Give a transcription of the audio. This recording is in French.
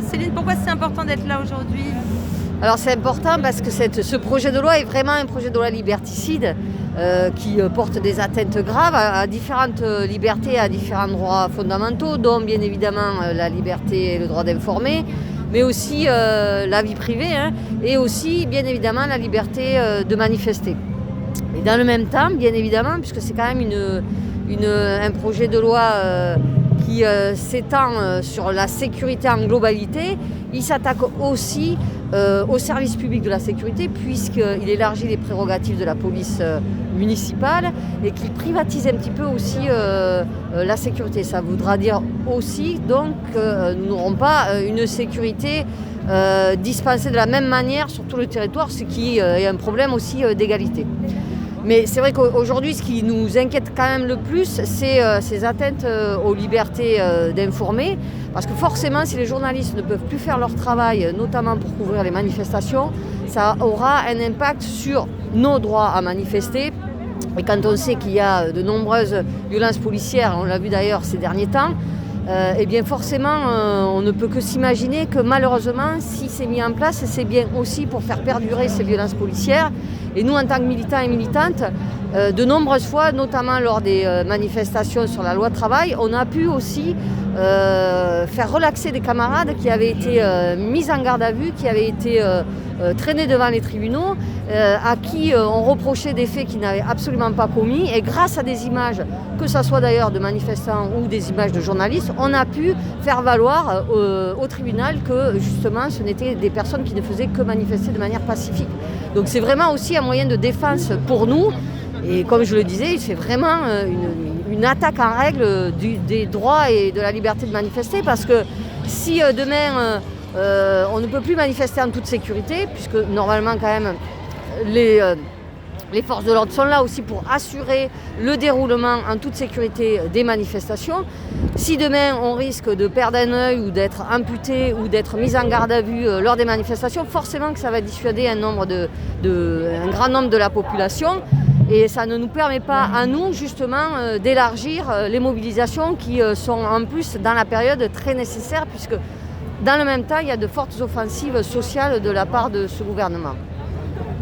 Céline, pourquoi c'est important d'être là aujourd'hui? Alors c'est important parce que ce projet de loi est vraiment un projet de loi liberticide qui porte des atteintes graves à différentes libertés, à différents droits fondamentaux, dont bien évidemment la liberté et le droit d'informer, mais aussi la vie privée, et aussi bien évidemment la liberté de manifester. Et dans le même temps, bien évidemment, puisque c'est quand même un projet de loi qui s'étend sur la sécurité en globalité, il s'attaque aussi au service public de la sécurité, puisqu'il élargit les prérogatives de la police municipale et qu'il privatise un petit peu aussi la sécurité. Ça voudra dire aussi donc que nous n'aurons pas une sécurité dispensée de la même manière sur tout le territoire, ce qui est un problème aussi d'égalité. Mais c'est vrai qu'aujourd'hui, ce qui nous inquiète quand même le plus, c'est ces atteintes aux libertés d'informer. Parce que forcément, si les journalistes ne peuvent plus faire leur travail, notamment pour couvrir les manifestations, ça aura un impact sur nos droits à manifester. Et quand on sait qu'il y a de nombreuses violences policières, on l'a vu d'ailleurs ces derniers temps, eh bien forcément, on ne peut que s'imaginer que malheureusement, si c'est mis en place, c'est bien aussi pour faire perdurer ces violences policières. Et nous, en tant que militants et militantes, de nombreuses fois, notamment lors des manifestations sur la loi travail, on a pu aussi faire relaxer des camarades qui avaient été mis en garde à vue, qui avaient été traînés devant les tribunaux, à qui on reprochait des faits qu'ils n'avaient absolument pas commis. Et grâce à des images, que ce soit d'ailleurs de manifestants ou des images de journalistes, on a pu faire valoir au tribunal que justement ce n'étaient des personnes qui ne faisaient que manifester de manière pacifique. Donc c'est vraiment aussi un moyen de défense pour nous. Et comme je le disais, c'est vraiment une attaque en règle des droits et de la liberté de manifester, parce que si demain on ne peut plus manifester en toute sécurité, puisque normalement quand même les forces de l'ordre sont là aussi pour assurer le déroulement en toute sécurité des manifestations. Si demain on risque de perdre un œil ou d'être amputé ou d'être mis en garde à vue lors des manifestations, forcément que ça va dissuader un grand nombre de la population. Et ça ne nous permet pas à nous justement d'élargir les mobilisations qui sont en plus dans la période très nécessaires, puisque dans le même temps il y a de fortes offensives sociales de la part de ce gouvernement.